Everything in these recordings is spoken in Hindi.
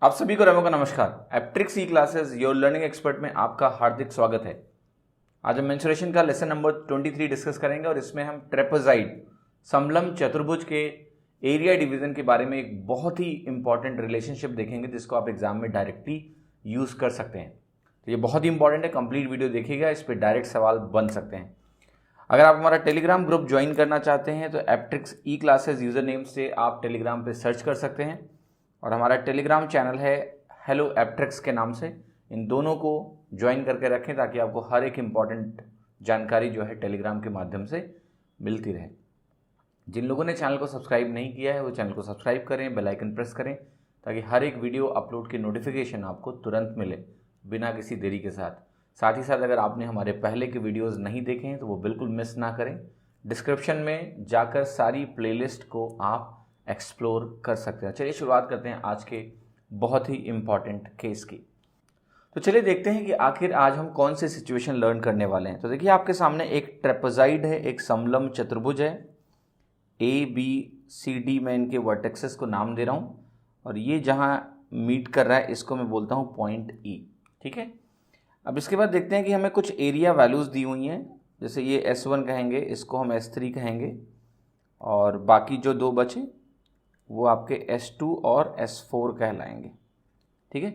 आप सभी को रेमो का नमस्कार। एप्ट्रिक्स ई क्लासेस योर लर्निंग एक्सपर्ट में आपका हार्दिक स्वागत है। आज हम मेंसुरेशन का लेसन नंबर 23 डिस्कस करेंगे और इसमें हम ट्रेपेजाइड समलंब चतुर्भुज के एरिया डिवीजन के बारे में एक बहुत ही इंपॉर्टेंट रिलेशनशिप देखेंगे जिसको आप एग्जाम में डायरेक्टली यूज कर सकते हैं। तो ये बहुत ही इंपॉर्टेंट है, कंप्लीट वीडियो देखिएगा, इस पर डायरेक्ट सवाल बन सकते हैं। अगर आप हमारा टेलीग्राम ग्रुप ज्वाइन करना चाहते हैं तो एप्ट्रिक्स ई क्लासेस यूजर नेम से आप टेलीग्राम पे सर्च कर सकते हैं और हमारा टेलीग्राम चैनल है हेलो एप्ट्रिक्स के नाम से। इन दोनों को ज्वाइन करके रखें ताकि आपको हर एक इम्पॉर्टेंट जानकारी जो है टेलीग्राम के माध्यम से मिलती रहे। जिन लोगों ने चैनल को सब्सक्राइब नहीं किया है वो चैनल को सब्सक्राइब करें, बेल आइकन प्रेस करें ताकि हर एक वीडियो अपलोड की नोटिफिकेशन आपको तुरंत मिले बिना किसी देरी के साथ ही साथ अगर आपने हमारे पहले के वीडियोस नहीं देखे हैं तो वो बिल्कुल मिस ना करें। डिस्क्रिप्शन में जाकर सारी प्लेलिस्ट को आप एक्सप्लोर कर सकते हैं। चलिए शुरुआत करते हैं आज के बहुत ही इम्पॉर्टेंट केस की। तो चलिए देखते हैं कि आखिर आज हम कौन से सिचुएशन लर्न करने वाले हैं। तो देखिए आपके सामने एक ट्रेपेजाइड है, एक समलंब चतुर्भुज है। ए बी सी डी मैं इनके वर्टेक्सेस को नाम दे रहा हूँ और ये जहाँ मीट कर रहा है इसको मैं बोलता हूँ पॉइंट ई। ठीक है, अब इसके बाद देखते हैं कि हमें कुछ एरिया वैल्यूज़ दी हुई हैं। जैसे ये S1 कहेंगे, इसको हम S3 कहेंगे और बाकी जो दो बचे वो आपके S2 और S4 कहलाएंगे। ठीक है,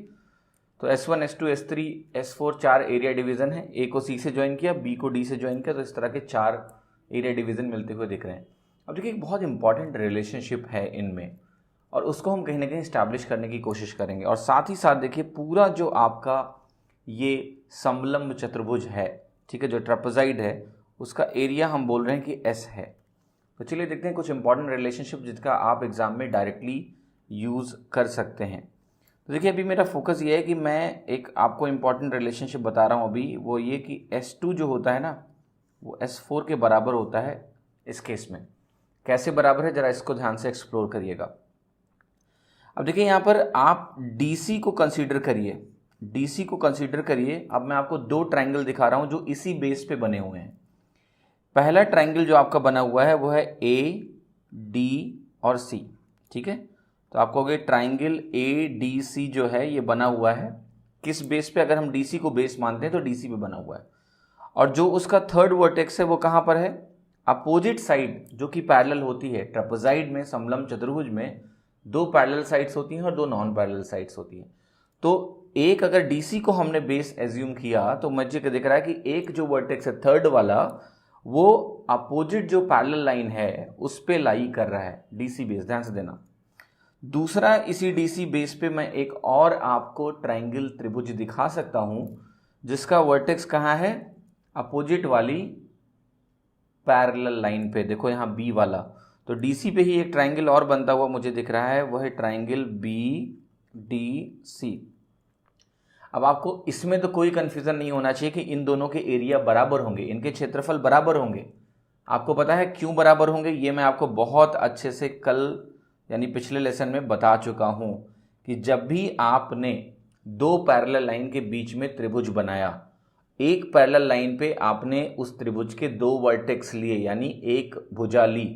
तो S1, S2, S3, S4 चार एरिया डिवीज़न है। ए को C से ज्वाइन किया, बी को D से ज्वाइन किया, तो इस तरह के चार एरिया डिवीज़न मिलते हुए दिख रहे हैं। अब देखिए एक बहुत इंपॉर्टेंट रिलेशनशिप है इनमें और उसको हम कहीं ना कहीं इस्टेब्लिश करने की कोशिश करेंगे। और साथ ही साथ देखिए पूरा जो आपका ये समलंब चतुर्भुज है, ठीक है, जो ट्रेपेजाइड है उसका एरिया हम बोल रहे हैं कि S है। तो चलिए देखते हैं कुछ इंपॉर्टेंट रिलेशनशिप जिसका आप एग्जाम में डायरेक्टली यूज़ कर सकते हैं। तो देखिए अभी मेरा फोकस ये है कि मैं एक आपको इंपॉर्टेंट रिलेशनशिप बता रहा हूँ अभी, वो ये कि S2 जो होता है ना वो S4 के बराबर होता है इस केस में। कैसे बराबर है ज़रा इसको ध्यान से एक्सप्लोर करिएगा। अब देखिए यहाँ पर आप DC को कंसीडर करिए, DC को कंसीडर करिए। अब मैं आपको दो ट्राइंगल दिखा रहा हूँ जो इसी बेस पे बने हुए हैं। पहला ट्राइंगल जो आपका बना हुआ है वो है AD और C। ठीक है, तो आप कहोगे ट्राइंगल ADC जो है ये बना हुआ है किस बेस पे? अगर हम DC को बेस मानते हैं तो DC पे बना हुआ है। और जो उसका थर्ड वर्टेक्स है वो कहाँ पर है? अपोजिट साइड जो कि पैरेलल होती है। ट्रेपेजाइड में, समलंब चतुर्भुज में दो पैरेलल साइड्स होती हैं और दो नॉन पैरेलल साइड्स होती हैं। तो एक अगर DC को हमने बेस एज्यूम किया तो मुझे दिख रहा है कि एक जो वर्टेक्स है थर्ड वाला वो अपोजिट जो पैरेलल लाइन है उस पे लाई कर रहा है, DC बेस, ध्यान से देना। दूसरा इसी DC बेस पे मैं एक और आपको ट्राइंगल त्रिभुज दिखा सकता हूं जिसका वर्टेक्स कहाँ है? अपोजिट वाली पैरेलल लाइन पे। देखो यहाँ B वाला, तो DC पे ही एक ट्राइंगल और बनता हुआ मुझे दिख रहा है, वह है ट्राइंगल BDC। अब आपको इसमें तो कोई कंफ्यूजन नहीं होना चाहिए कि इन दोनों के एरिया बराबर होंगे, इनके क्षेत्रफल बराबर होंगे। आपको पता है क्यों बराबर होंगे? ये मैं आपको बहुत अच्छे से कल यानी पिछले लेसन में बता चुका हूं कि जब भी आपने दो पैरेलल लाइन के बीच में त्रिभुज बनाया, एक पैरेलल लाइन पे आपने उस त्रिभुज के दो वर्टेक्स लिए यानी एक भुजा ली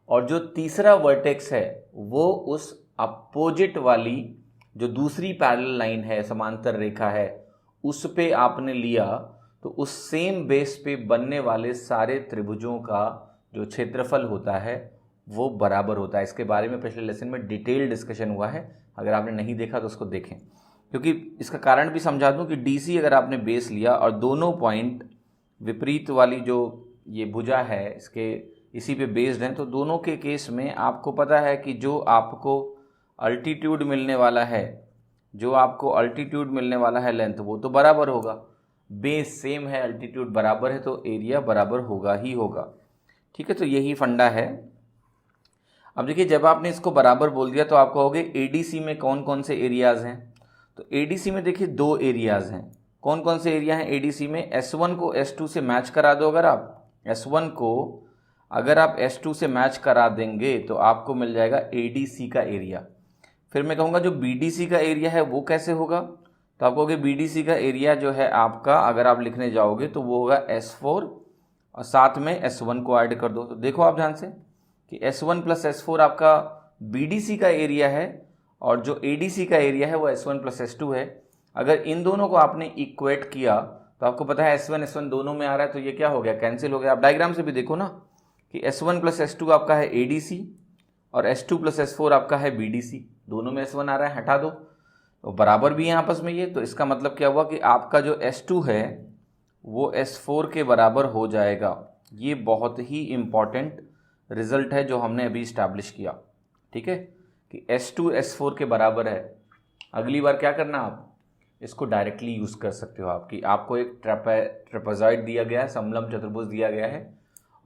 और जो तीसरा वर्टेक्स है वो उस अपोजिट वाली जो दूसरी पैरेलल लाइन है, समांतर रेखा है, उस पे आपने लिया, तो उस सेम बेस पे बनने वाले सारे त्रिभुजों का जो क्षेत्रफल होता है वो बराबर होता है। इसके बारे में पिछले लेसन में डिटेल डिस्कशन हुआ है, अगर आपने नहीं देखा तो उसको देखें। क्योंकि इसका कारण भी समझा दूं कि DC अगर आपने बेस लिया और दोनों पॉइंट विपरीत वाली जो ये भुजा है इसके इसी पे बेस्ड हैं, तो दोनों के केस में आपको पता है कि जो आपको अल्टीट्यूड मिलने वाला है, जो आपको अल्टीट्यूड मिलने वाला है लेंथ, वो तो बराबर होगा। बेस सेम है, अल्टीट्यूड बराबर है, तो एरिया बराबर होगा ही होगा। ठीक है, तो यही फंडा है। अब देखिए जब आपने इसको बराबर बोल दिया तो आप कहोगे ADC में कौन कौन से एरियाज हैं? तो ADC में देखिए दो एरियाज हैं। कौन कौन से एरिया हैं ADC में? S1 को S2 से मैच करा दो। अगर आप S1 को अगर आप S2 से मैच करा देंगे तो आपको मिल जाएगा ADC का एरिया। फिर मैं कहूँगा जो BDC का एरिया है वो कैसे होगा? तो आप कहोगे BDC का एरिया जो है आपका, अगर आप लिखने जाओगे तो वो होगा S4 और साथ में S1 को ऐड कर दो। तो देखो आप ध्यान से कि S1 प्लस S4 आपका BDC का एरिया है और जो ADC का एरिया है वो S1 प्लस S2 है। अगर इन दोनों को आपने इक्वेट किया तो आपको पता है S1 दोनों में आ रहा है, तो ये क्या हो गया, कैंसिल हो गया। आप डायग्राम से भी देखो ना कि S1 प्लस S2 आपका है ADC और S2 प्लस S4 आपका है BDC, दोनों में S1 आ रहा है, हटा दो तो बराबर भी है आपस में ये। तो इसका मतलब क्या हुआ कि आपका जो S2 है वो S4 के बराबर हो जाएगा। ये बहुत ही इम्पॉर्टेंट रिजल्ट है जो हमने अभी इस्टेब्लिश किया, ठीक है, कि S2 S4 के बराबर है। अगली बार क्या करना, आप इसको डायरेक्टली यूज़ कर सकते हो। आपको एक ट्रेपेजॉइड दिया गया है, समलंब चतुर्भुज दिया गया है,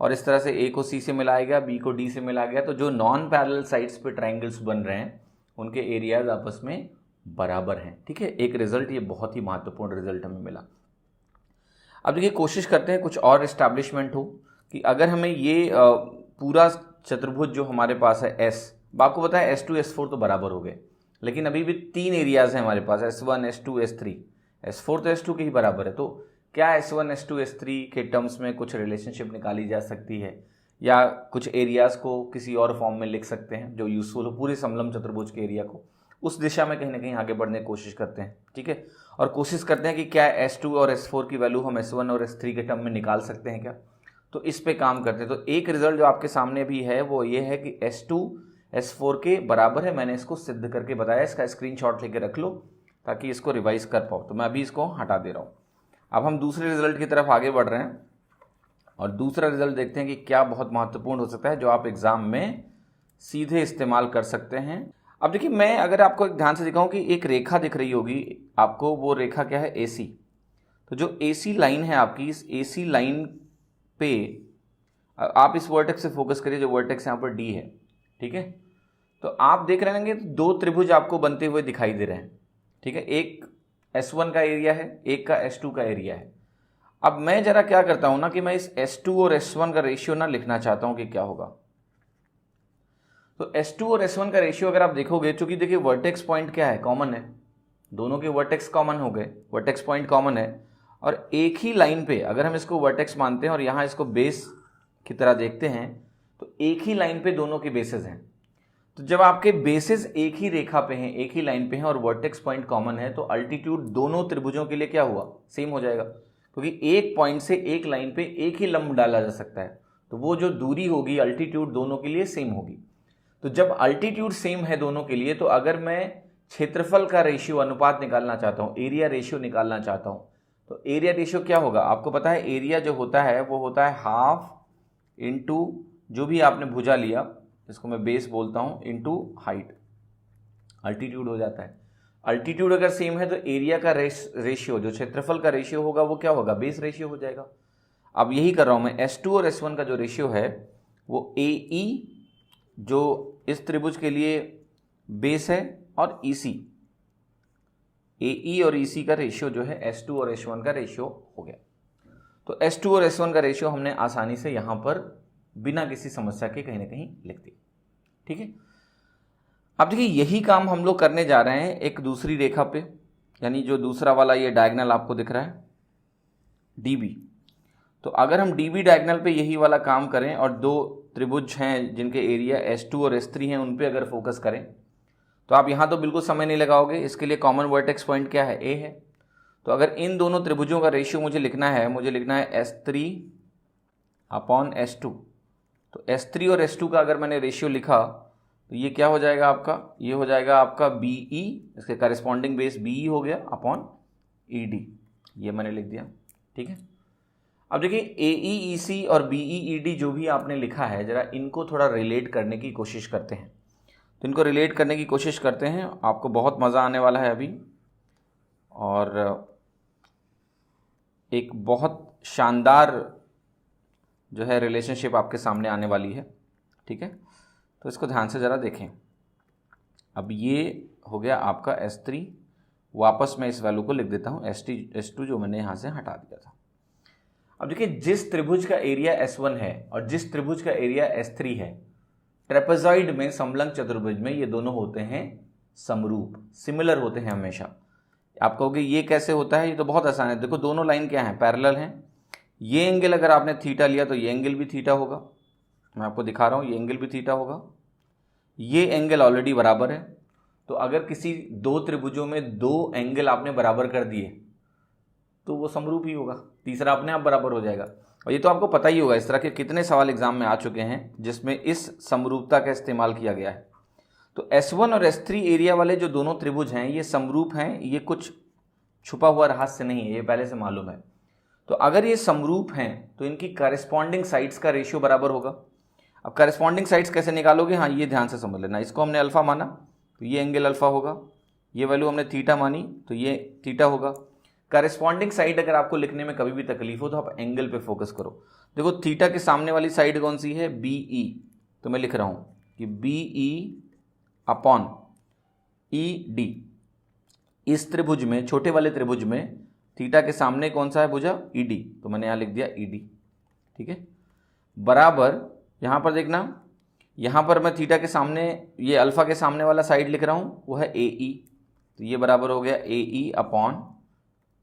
और इस तरह से A को C से मिलाया गया, B को D से मिलाया गया, तो जो नॉन पैरेलल साइड्स पे ट्राइंगल्स बन रहे हैं उनके एरियाज आपस में बराबर हैं, ठीक है। एक रिजल्ट, ये बहुत ही महत्वपूर्ण रिजल्ट हमें मिला। अब देखिए कोशिश करते हैं कुछ और इस्टेब्लिशमेंट हो कि अगर हमें ये पूरा चतुर्भुज जो हमारे पास है S, आपको पता है S2 S4 तो बराबर हो गए, लेकिन अभी भी 3 एरियाज हैं हमारे पास, S1 S2 S3, S4 तो S2 के ही बराबर है। तो क्या S1 S2 S3 के टर्म्स में कुछ रिलेशनशिप निकाली जा सकती है, या कुछ एरियाज को किसी और फॉर्म में लिख सकते हैं जो यूजफुल हो पूरे समलंब चतुर्भुज के एरिया को, उस दिशा में कहीं ना कहीं आगे बढ़ने की कोशिश करते हैं, ठीक है। और कोशिश करते हैं कि क्या S2 और S4 की वैल्यू हम S1 और S3 के टर्म में निकाल सकते हैं क्या, तो इस पे काम करते हैं। तो एक रिजल्ट जो आपके सामने भी है वो ये है कि S2 S4 के बराबर है। मैंने इसको सिद्ध करके बताया, इसका स्क्रीनशॉट लेके रख लो ताकि इसको रिवाइज कर पाओ। तो मैं अभी इसको हटा दे रहा हूँ। अब हम दूसरे रिजल्ट की तरफ आगे बढ़ रहे हैं और दूसरा रिजल्ट देखते हैं कि क्या बहुत महत्वपूर्ण हो सकता है जो आप एग्जाम में सीधे इस्तेमाल कर सकते हैं। अब देखिए, मैं अगर आपको एक ध्यान से दिखाऊं कि एक रेखा दिख रही होगी आपको, वो रेखा क्या है, AC। तो जो AC लाइन है आपकी, इस AC लाइन पे आप इस वर्टेक्स से फोकस करिए, जो वर्टेक्स यहाँ पर D है, ठीक है। तो आप देख रहे होंगे 2 त्रिभुज आपको बनते हुए दिखाई दे रहे हैं, ठीक है। एक S1 का एरिया है, एक का S2 का एरिया है। अब मैं जरा क्या करता हूं ना कि मैं इस S2 और S1 का रेशियो ना लिखना चाहता हूं कि क्या होगा। तो S2 और S1 का रेशियो अगर आप देखोगे, चूंकि देखिए वर्टेक्स पॉइंट क्या है, कॉमन है, दोनों के वर्टेक्स कॉमन हो गए, वर्टेक्स पॉइंट कॉमन है, और एक ही लाइन पे अगर हम इसको वर्टेक्स मानते हैं और यहां इसको बेस की तरह देखते हैं, तो एक ही लाइन पे दोनों के बेसेस हैं। तो जब आपके बेसिस एक ही रेखा पे हैं, एक ही लाइन पे हैं और वर्टेक्स पॉइंट कॉमन है, तो अल्टीट्यूड दोनों त्रिभुजों के लिए क्या हुआ, सेम हो जाएगा, क्योंकि एक पॉइंट से एक लाइन पे एक ही लंब डाला जा सकता है। तो वो जो दूरी होगी अल्टीट्यूड दोनों के लिए सेम होगी। तो जब अल्टीट्यूड सेम है दोनों के लिए, तो अगर मैं क्षेत्रफल का रेशियो, अनुपात निकालना चाहता हूं, एरिया रेशियो निकालना चाहता हूं, तो एरिया रेशियो क्या होगा, आपको पता है एरिया जो होता है वो होता है हाफ इंटू जो भी आपने भुजा लिया, जिसको मैं बेस बोलता हूं, इंटू हाइट, अल्टीट्यूड हो जाता है। अल्टीट्यूड अगर सेम है तो एरिया का रेशियो, जो क्षेत्रफल का रेशियो होगा वो क्या होगा, बेस रेशियो हो जाएगा। अब यही कर रहा हूं मैं, S2 और S1 का जो रेशियो है वो AE जो इस त्रिभुज के लिए बेस है, और EC, AE और EC का रेशियो जो है S2 और S1 का रेशियो हो गया। तो S2 और S1 का रेशियो हमने आसानी से यहां पर बिना किसी समस्या के कहीं ना कहीं लिख दी, ठीक है। अब देखिए यही काम हम लोग करने जा रहे हैं एक दूसरी रेखा पे, यानी जो दूसरा वाला ये डायगोनल आपको दिख रहा है DB। तो अगर हम DB डायगोनल पे यही वाला काम करें और 2 त्रिभुज हैं जिनके एरिया S2 और S3 हैं, उन पे अगर फोकस करें, तो आप यहाँ तो बिल्कुल समय नहीं लगाओगे। इसके लिए कॉमन वर्टेक्स पॉइंट क्या है, A है। तो अगर इन दोनों त्रिभुजों का रेशियो मुझे लिखना है, मुझे लिखना है S3 अपॉन S2। तो S3 और S2 का अगर मैंने रेशियो लिखा तो ये क्या हो जाएगा आपका, ये हो जाएगा आपका BE, इसके करस्पॉन्डिंग बेस BE हो गया अपॉन ED, ये मैंने लिख दिया, ठीक है। अब देखिए AE EC और BE ED जो भी आपने लिखा है, जरा इनको थोड़ा रिलेट करने की कोशिश करते हैं। तो इनको रिलेट करने की कोशिश करते हैं, आपको बहुत मज़ा आने वाला है अभी, और एक बहुत शानदार जो है रिलेशनशिप आपके सामने आने वाली है, ठीक है। तो इसको ध्यान से ज़रा देखें। अब ये हो गया आपका S3, वापस मैं इस वैल्यू को लिख देता हूँ S2 जो मैंने यहाँ से हटा दिया था। अब देखिए जिस त्रिभुज का एरिया S1 है और जिस त्रिभुज का एरिया S3 है, ट्रेपेजॉइड में, समलंब चतुर्भुज में, ये दोनों होते हैं समरूप, सिमिलर होते हैं हमेशा। आप कहोगे ये कैसे होता है, ये तो बहुत आसान है। देखो दोनों लाइन क्या है, पैरेलल हैं। ये एंगल अगर आपने थीटा लिया तो ये एंगल भी थीटा होगा, मैं आपको दिखा रहा हूँ, ये एंगल भी थीटा होगा। ये एंगल ऑलरेडी बराबर है, तो अगर किसी दो त्रिभुजों में दो एंगल आपने बराबर कर दिए तो वो समरूप ही होगा, तीसरा अपने आप बराबर हो जाएगा। और ये तो आपको पता ही होगा, इस तरह के कितने सवाल एग्जाम में आ चुके हैं जिसमें इस समरूपता का इस्तेमाल किया गया है। तो S1 और S3 एरिया वाले जो दोनों त्रिभुज हैं ये समरूप हैं, ये कुछ छुपा हुआ रहस्य नहीं है, ये पहले से मालूम है। तो अगर ये समरूप हैं तो इनकी करेस्पॉन्डिंग साइड्स का रेशियो बराबर होगा। अब करेस्पॉन्डिंग साइड्स कैसे निकालोगे, हाँ ये ध्यान से समझ लेना। इसको हमने अल्फा माना तो ये एंगल अल्फा होगा, ये वैल्यू हमने थीटा मानी तो ये थीटा होगा। करेस्पॉन्डिंग साइड अगर आपको लिखने में कभी भी तकलीफ हो तो आप एंगल पे फोकस करो। देखो थीटा के सामने वाली साइड कौन सी है, BE, तो मैं लिख रहा हूं कि BE अपॉन ED। इस त्रिभुज में, छोटे वाले त्रिभुज में थीटा के सामने कौन सा है भुजा, ED, तो मैंने यहां लिख दिया ED। ठीक है, बराबर यहां पर देखना, यहां पर मैं थीटा के सामने, ये अल्फा के सामने वाला साइड लिख रहा हूं वो है AE, तो ये बराबर हो गया AE अपॉन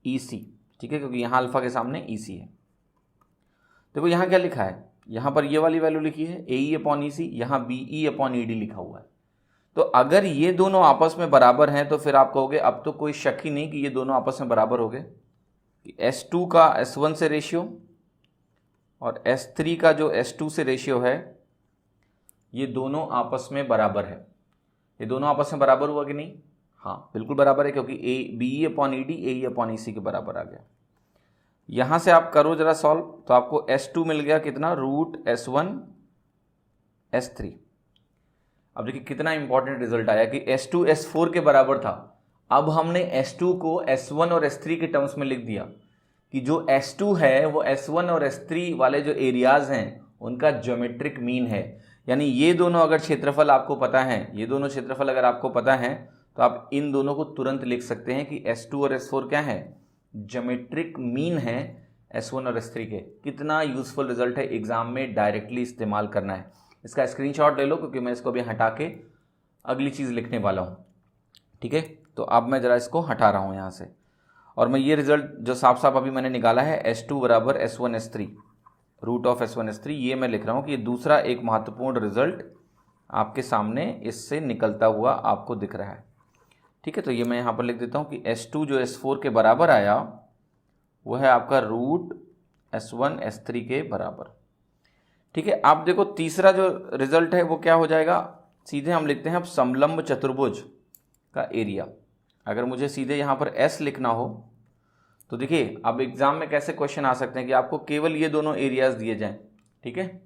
EC। ठीक है, क्योंकि यहां अल्फा के सामने EC है। देखो यहां क्या लिखा है, यहां पर ये वाली वैल्यू लिखी है AE अपॉन EC, यहां BE अपॉन ED लिखा हुआ है। तो अगर ये दोनों आपस में बराबर हैं तो फिर आप कहोगे अब तो कोई शक ही नहीं कि ये दोनों आपस में बराबर हो गए। S2 का S1 से रेशियो और S3 का जो S2 से रेशियो है ये दोनों आपस में बराबर है। ये दोनों आपस में बराबर हुआ कि नहीं, हाँ बिल्कुल बराबर है, क्योंकि BE upon ED AE upon EC के बराबर आ गया। यहां से आप करो जरा सॉल्व, तो आपको S2 मिल गया कितना, √S1 S3। अब देखिए कितना इंपॉर्टेंट रिजल्ट आया कि S2 S4 के बराबर था। अब हमने S2 को S1 और S3 के टर्म्स में लिख दिया कि जो S2 है वो S1 और S3 वाले जो एरियाज हैं उनका ज्योमेट्रिक मीन है। यानी ये दोनों अगर क्षेत्रफल आपको पता है, ये दोनों क्षेत्रफल अगर आपको पता है तो आप इन दोनों को तुरंत लिख सकते हैं कि S2 और S4 क्या है, ज्योमेट्रिक मीन है S1 और S3 के। कितना यूजफुल रिजल्ट है, एग्जाम में डायरेक्टली इस्तेमाल करना है। इसका स्क्रीनशॉट ले लो क्योंकि मैं इसको भी हटा के अगली चीज़ लिखने वाला हूँ। ठीक है, तो अब मैं ज़रा इसको हटा रहा हूँ यहाँ से, और मैं ये रिजल्ट जो साफ साफ अभी मैंने निकाला है S2 बराबर S1 S3 √S1 S3, ये मैं लिख रहा हूँ कि ये दूसरा एक महत्वपूर्ण रिजल्ट आपके सामने इससे निकलता हुआ आपको दिख रहा है। ठीक है, तो ये मैं यहाँ पर लिख देता हूँ कि S2 जो S4 के बराबर आया वो है आपका √S1 S3 के बराबर। ठीक है, आप देखो तीसरा जो रिजल्ट है वो क्या हो जाएगा, सीधे हम लिखते हैं अब समलंब चतुर्भुज का एरिया। अगर मुझे सीधे यहाँ पर S लिखना हो तो देखिए अब एग्जाम में कैसे क्वेश्चन आ सकते हैं कि आपको केवल ये दोनों एरियाज दिए जाएं, ठीक है,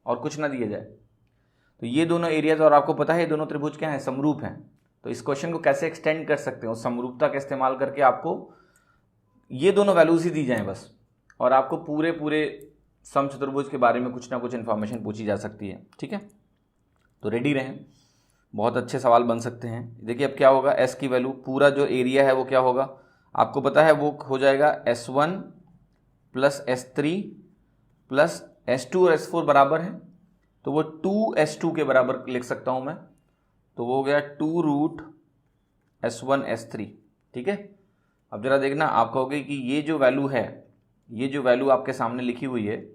और कुछ ना दिए जाए। तो ये दोनों एरियाज, और आपको पता है ये दोनों त्रिभुज क्या है, समरूप हैं। तो इस क्वेश्चन को कैसे एक्सटेंड कर सकते हो, समरूपता का इस्तेमाल करके आपको ये दोनों वैल्यूज ही दी जाएं बस, और आपको पूरे समचतुर्भुज के बारे में कुछ ना कुछ इन्फॉर्मेशन पूछी जा सकती है। ठीक है, तो रेडी रहें, बहुत अच्छे सवाल बन सकते हैं। देखिए अब क्या होगा, S की वैल्यू, पूरा जो एरिया है वो क्या होगा आपको पता है, वो हो जाएगा S1 plus S3 plus S2 और S4 बराबर है, तो वो 2S2 के बराबर लिख सकता हूं मैं, तो वो हो गया 2√S1 S3। ठीक है, अब जरा देखना, आप कहोगे कि ये जो वैल्यू है, ये जो वैल्यू आपके सामने लिखी हुई है,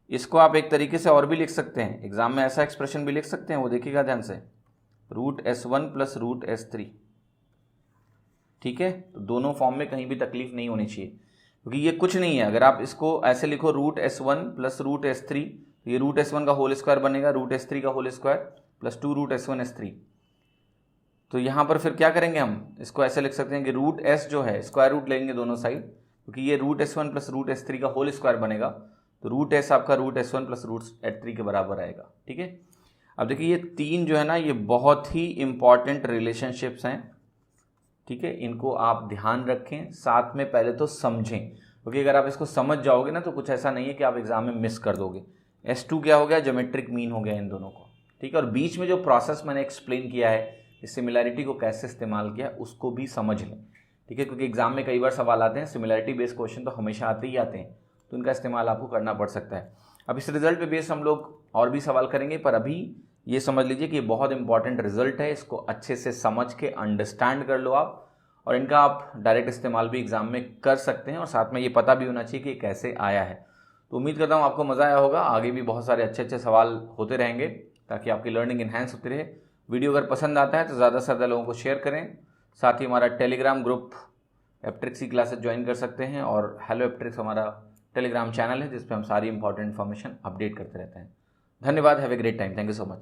इसको आप एक तरीके से और भी लिख सकते हैं, एग्जाम में ऐसा एक्सप्रेशन भी लिख सकते हैं, वो देखिएगा ध्यान से, √S1 प्लस √S3। ठीक है, तो दोनों फॉर्म में कहीं भी तकलीफ नहीं होनी चाहिए, क्योंकि ये कुछ नहीं है। अगर आप इसको ऐसे लिखो √S1 प्लस √S3, तो ये √S1 का होल स्क्वायर बनेगा, √S3 का whole square plus 2√S1 S3। तो यहाँ पर फिर क्या करेंगे, हम इसको ऐसे लिख सकते हैं कि √S जो है स्क्वायर रूट लेंगे दोनों साइड, क्योंकि ये √S1 प्लस √S3 का होल स्क्वायर बनेगा, तो √S आपका √S1 प्लस √S3 के बराबर आएगा। ठीक है, अब देखिए ये तीन जो है ना, ये बहुत ही इंपॉर्टेंट रिलेशनशिप्स हैं। ठीक है, इनको आप ध्यान रखें, साथ में पहले तो समझें, क्योंकि अगर आप इसको समझ जाओगे ना तो कुछ ऐसा नहीं है कि आप एग्जाम में मिस कर दोगे। S2 क्या हो गया, ज्योमेट्रिक मीन हो गया इन दोनों को। ठीक है, और बीच में जो प्रोसेस मैंने एक्सप्लेन किया है, इस सिमिलैरिटी को कैसे इस्तेमाल किया उसको भी समझ लें। ठीक है, क्योंकि एग्जाम में कई बार सवाल आते हैं, सिमिलैरिटी बेस्ड क्वेश्चन तो हमेशा आते ही आते हैं, तो उनका इस्तेमाल आपको करना पड़ सकता है। अब इस रिजल्ट पे बेस्ड हम लोग और भी सवाल करेंगे, पर अभी ये समझ लीजिए कि ये बहुत इंपॉर्टेंट रिजल्ट है, इसको अच्छे से समझ के अंडरस्टैंड कर लो आप, और इनका आप डायरेक्ट इस्तेमाल भी एग्जाम में कर सकते हैं, और साथ में ये पता भी होना चाहिए कि कैसे आया है। तो उम्मीद करता हूँ आपको मज़ा आया होगा। आगे भी बहुत सारे अच्छे अच्छे सवाल होते रहेंगे ताकि आपकी लर्निंग इन्हांस होती रहे। वीडियो अगर पसंद आता है तो ज़्यादा से ज़्यादा लोगों को शेयर करें। साथ ही हमारा टेलीग्राम ग्रुप एप्ट्रिक्स की क्लासेस ज्वाइन कर सकते हैं, और हेलो एप्ट्रिक्स हमारा टेलीग्राम चैनल है जिस पे हम सारी इंपॉर्टेंट इन्फॉर्मेशन अपडेट करते रहते हैं। धन्यवाद। Have a great time. Thank you so much.